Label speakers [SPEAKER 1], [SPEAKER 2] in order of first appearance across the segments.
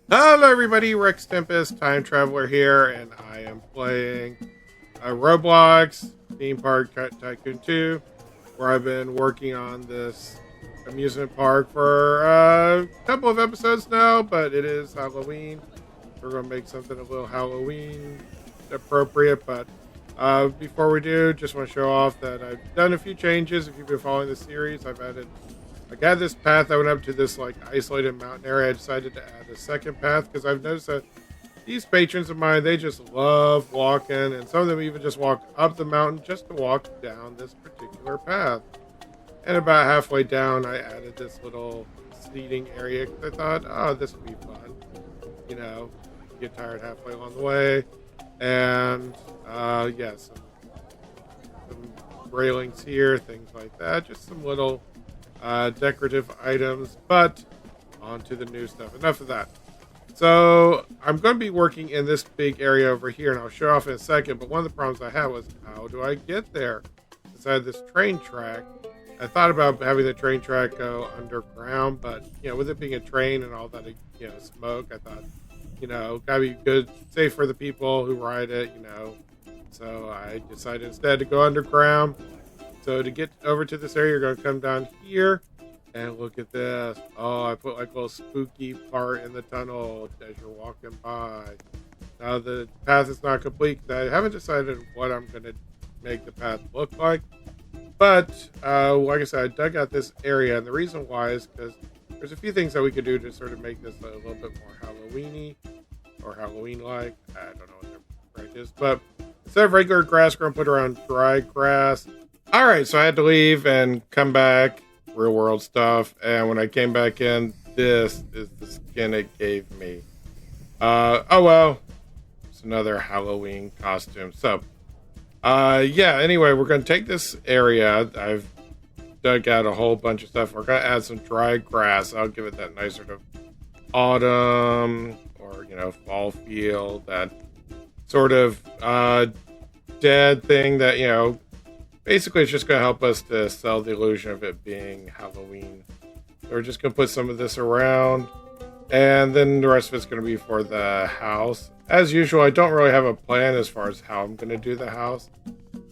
[SPEAKER 1] Hello everybody, RexTempus, Time Traveler here, and I am playing Roblox, Theme Park Tycoon 2, where I've been working on this amusement park for a couple of episodes now, but it is Halloween. We're going to make something a little Halloween appropriate, but before we do, just want to show off that I've done a few changes. If you've been following the series, I got this path that went up to this like isolated mountain area. I decided to add a second path because I've noticed that these patrons of mine, they just love walking, and some of them even just walk up the mountain just to walk down this particular path. And about halfway down, I added this little seating area because I thought, oh, this would be fun. You know, get tired halfway along the way. And yeah, some railings here, things like that. Just some little decorative items, but on to the new stuff. Enough of that. So I'm going to be working in this big area over here, and I'll show off in a second, but one of the problems I had was, how do I get there? Since I had this train track, I thought about having the train track go underground, but, you know, with it being a train and all that, you know, smoke, I thought, you know, gotta be good, safe for the people who ride it, you know. So I decided instead to go underground. So to get over to this area, you're going to come down here, and look at this. Oh, I put like a little spooky part in the tunnel as you're walking by. Now the path is not complete. I haven't decided what I'm going to make the path look like. But like I said, I dug out this area, and the reason why is because there's a few things that we could do to sort of make this a little bit more Halloween-y or Halloween-like. I don't know what the right is, but instead of regular grass, we're going to put around dry grass. All right, so I had to leave and come back, real world stuff, and when I came back in, this is the skin it gave me. Oh well, it's another Halloween costume. So, yeah, anyway, we're going to take this area. I've dug out a whole bunch of stuff. We're going to add some dry grass. I'll give it that nice sort of autumn or, you know, fall feel, that sort of dead thing that, you know, basically it's just going to help us to sell the illusion of it being Halloween. So we're just going to put some of this around, and then the rest of it's going to be for the house. As usual, I don't really have a plan as far as how I'm going to do the house,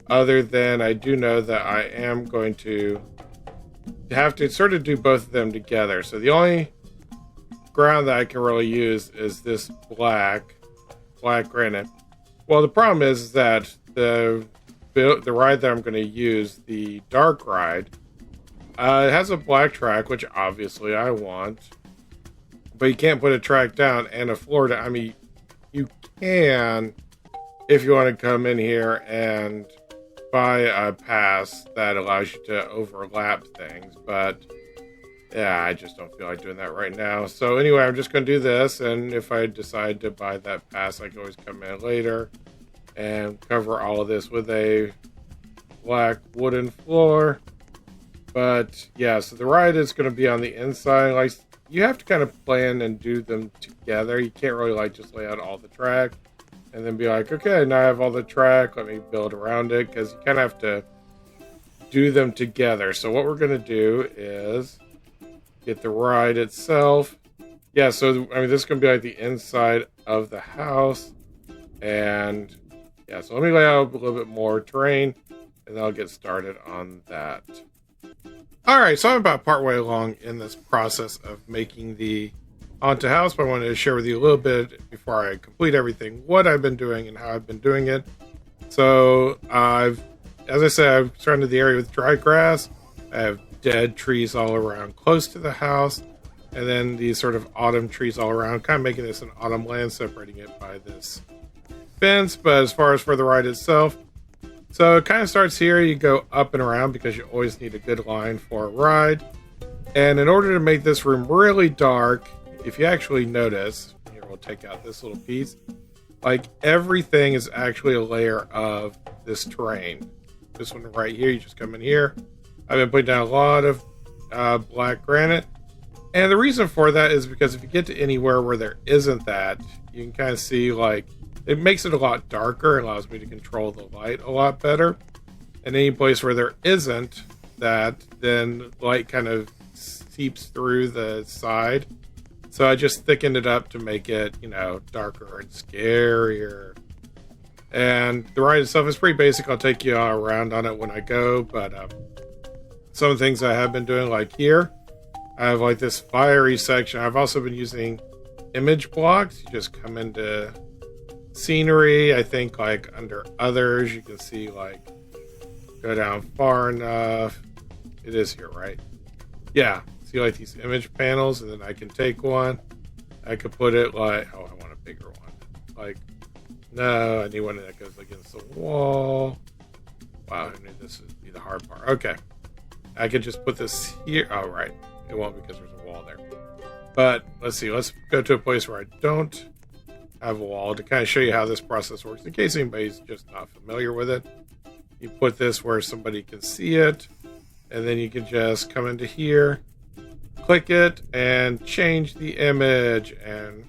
[SPEAKER 1] other than I do know that I am going to have to sort of do both of them together. So the only ground that I can really use is this black granite. Well, the problem is that the ride that I'm going to use, the dark ride, it has a black track, which obviously I want, but you can't put a track down and a floor down. I mean, you can if you want to come in here and buy a pass that allows you to overlap things, but yeah, I just don't feel like doing that right now. So anyway, I'm just going to do this, and if I decide to buy that pass, I can always come in later and cover all of this with a black wooden floor. But yeah, so the ride is going to be on the inside. Like, you have to kind of plan and do them together. You can't really like just lay out all the track and then be like, okay, now I have all the track, let me build around it, because you kind of have to do them together. So what we're going to do is get the ride itself. Yeah, so I mean, this is going to be like the inside of the house, and yeah, so let me lay out a little bit more terrain, and then I'll get started on that. All right, so I'm about partway along in this process of making the haunted house, but I wanted to share with you a little bit before I complete everything, what I've been doing and how I've been doing it. So as I said, I've surrounded the area with dry grass. I have dead trees all around close to the house, and then these sort of autumn trees all around, kind of making this an autumn land, separating it by this fence. But as far as for the ride itself, so it kind of starts here. You go up and around because you always need a good line for a ride. And in order to make this room really dark, if you actually notice, here we'll take out this little piece, like everything is actually a layer of this terrain. This one right here, you just come in here. I've been putting down a lot of black granite. And the reason for that is because if you get to anywhere where there isn't that, you can kind of see, like, it makes it a lot darker. It allows me to control the light a lot better. And any place where there isn't that, then light kind of seeps through the side. So I just thickened it up to make it, you know, darker and scarier. And the ride itself is pretty basic. I'll take you around on it when I go. But some of the things I have been doing, like here, I have like this fiery section. I've also been using image blocks. You just come into scenery. I think like under others, you can see like go down far enough. It is here, right? Yeah. See like these image panels, and then I can take one. I could put it like, oh, I want a bigger one. Like, no, I need one that goes against the wall. Wow, I knew this would be the hard part. Okay. I could just put this here. Oh, right. It won't because there's a wall there. But let's see. Let's go to a place where I don't have a wall to kind of show you how this process works in case anybody's just not familiar with it. You put this where somebody can see it, and then you can just come into here, click it, and change the image. And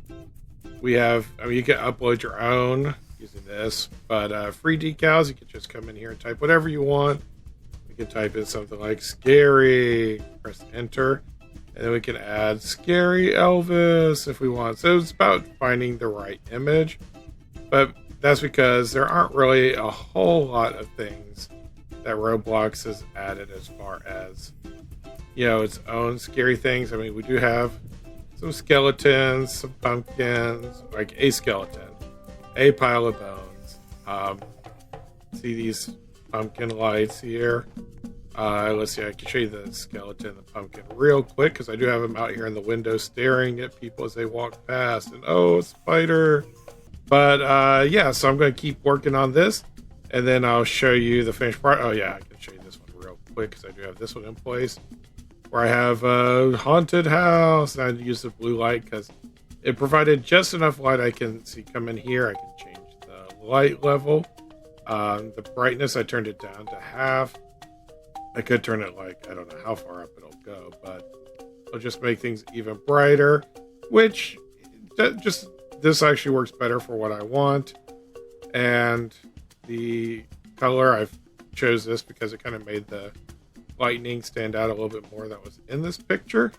[SPEAKER 1] we have, I mean, you can upload your own using this, but free decals, you can just come in here and type whatever you want. We can type in something like scary, press enter, and then we can add scary Elvis if we want. So it's about finding the right image, but that's because there aren't really a whole lot of things that Roblox has added as far as, you know, its own scary things. I mean, we do have some skeletons, some pumpkins, like a skeleton, a pile of bones. See these pumpkin lights here? Let's see, I can show you the skeleton, the pumpkin real quick, because I do have them out here in the window staring at people as they walk past. And oh, a spider. But yeah, so I'm going to keep working on this, and then I'll show you the finished product. Oh yeah, I can show you this one real quick, because I do have this one in place, where I have a haunted house. And I use the blue light because it provided just enough light I can see come in here. I can change the light level. The brightness, I turned it down to half. I could turn it like, I don't know how far up it'll go, but I'll just make things even brighter, which just, this actually works better for what I want. And the color, I've chose this because it kind of made the lightning stand out a little bit more that was in this picture.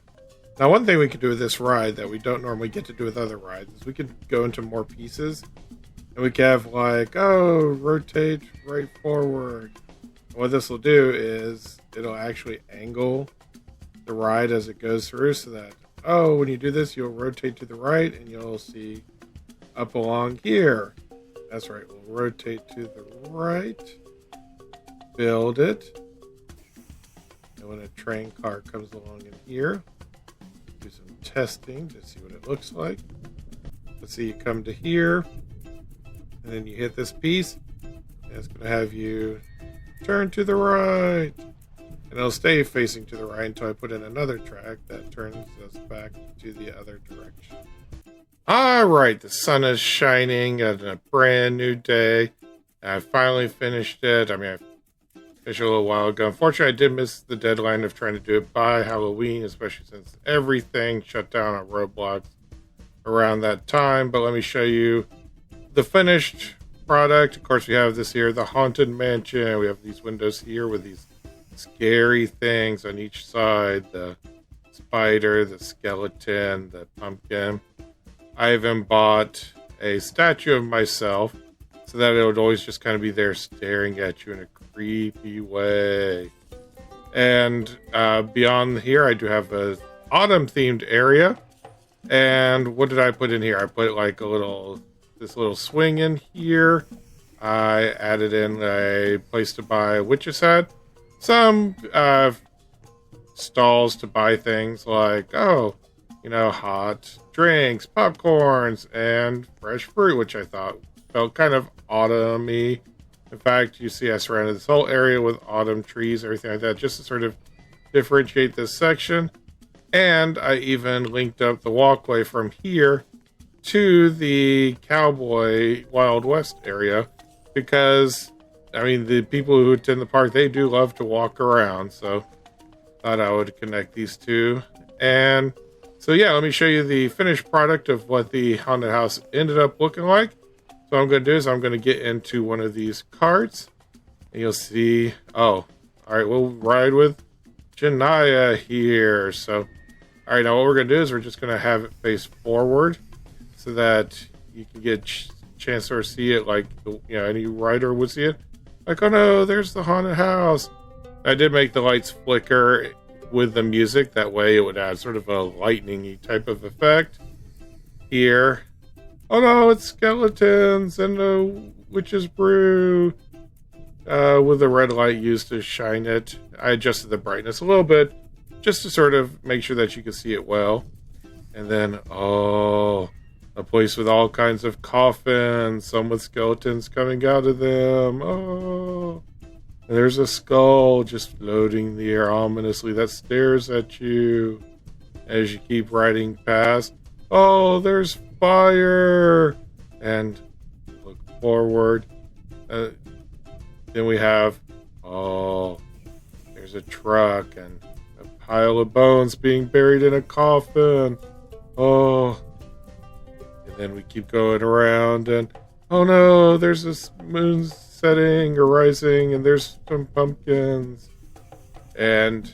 [SPEAKER 1] Now, one thing we could do with this ride that we don't normally get to do with other rides is we could go into more pieces, and we could have like, oh, rotate right forward. And what this will do is it'll actually angle the ride as it goes through, so that, oh, when you do this, you'll rotate to the right and you'll see up along here. That's right, we'll rotate to the right, build it. And when a train car comes along in here, do some testing to see what it looks like. Let's see, you come to here, and then you hit this piece, and it's going to have you turn to the right. And it'll stay facing to the right until I put in another track that turns us back to the other direction. Alright, the sun is shining on a brand new day. I finally finished it. I mean, I finished it a little while ago. Unfortunately, I did miss the deadline of trying to do it by Halloween, especially since everything shut down on Roblox around that time. But let me show you the finished product. Of course, we have this here, the Haunted Mansion. We have these windows here with these scary things on each side. The spider, the skeleton, the pumpkin. I even bought a statue of myself so that it would always just kind of be there staring at you in a creepy way. And beyond here, I do have a autumn themed area. And what did I put in here? I put like this little swing in here. I added in a place to buy a witch's hat. Some stalls to buy things like, oh, you know, hot drinks, popcorns, and fresh fruit, which I thought felt kind of autumny. In fact, you see I surrounded this whole area with autumn trees, everything like that, just to sort of differentiate this section. And I even linked up the walkway from here to the Cowboy Wild West area, because, I mean, the people who attend the park, they do love to walk around, so thought I would connect these two. And so yeah, let me show you the finished product of what the haunted house ended up looking like. So what I'm going to do is I'm going to get into one of these carts, and you'll see, oh, all right, we'll ride with Janaya here. So All right, now what we're going to do is we're just going to have it face forward so that you can get chance to sort of see it like, any writer would see it. Like, oh no, there's the haunted house. I did make the lights flicker with the music. That way it would add sort of a lightning-y type of effect. Here. Oh no, it's skeletons and a witch's brew. With the red light used to shine it. I adjusted the brightness a little bit just to sort of make sure that you can see it well. And then, a place with all kinds of coffins, some with skeletons coming out of them. Oh, and there's a skull just floating in the air ominously that stares at you as you keep riding past. Oh, there's fire! And look forward. Then we have, there's a truck and a pile of bones being buried in a coffin. Oh, and then we keep going around and, oh no, there's this moon setting or rising and there's some pumpkins. And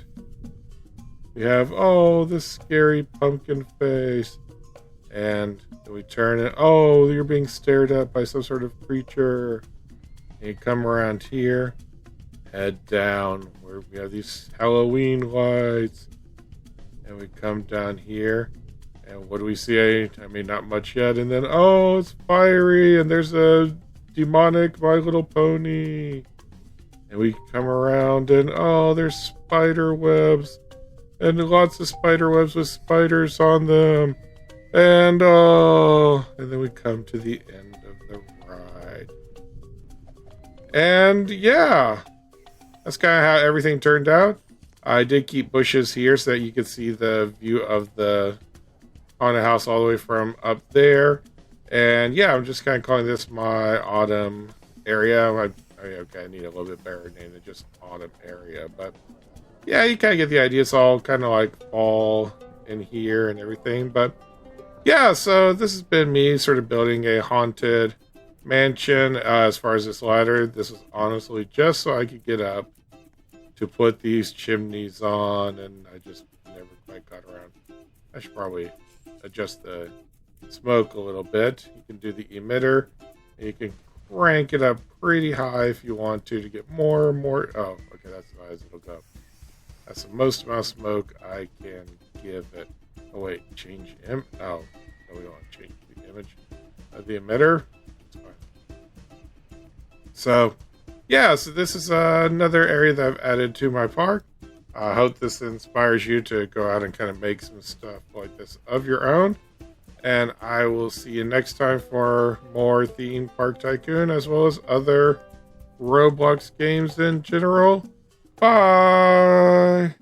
[SPEAKER 1] we have, this scary pumpkin face. And then we turn it, you're being stared at by some sort of creature. And you come around here, head down where we have these Halloween lights. And we come down here. And what do we see? I mean, not much yet. And then, it's fiery. And there's a demonic My Little Pony. And we come around and, there's spider webs. And lots of spider webs with spiders on them. And then we come to the end of the ride. And yeah, that's kind of how everything turned out. I did keep bushes here so that you could see the view of the haunted house all the way from up there. And yeah, I'm just kind of calling this my autumn area. I need a little bit better name than just autumn area. But yeah, you kind of get the idea. It's all kind of like fall in here and everything. But yeah, so this has been me sort of building a haunted mansion. As far as this ladder, this was honestly just so I could get up to put these chimneys on, and I just never quite got around. I should probably adjust the smoke a little bit. You can do the emitter, and you can crank it up pretty high if you want to get more and more. Oh, okay, that's as high as it'll go. That's the most amount of smoke I can give it. Oh wait, change no, we don't want to change the image of the emitter. It's fine. So yeah, so this is another area that I've added to my park. I hope this inspires you to go out and kind of make some stuff like this of your own. And I will see you next time for more Theme Park Tycoon, as well as other Roblox games in general. Bye!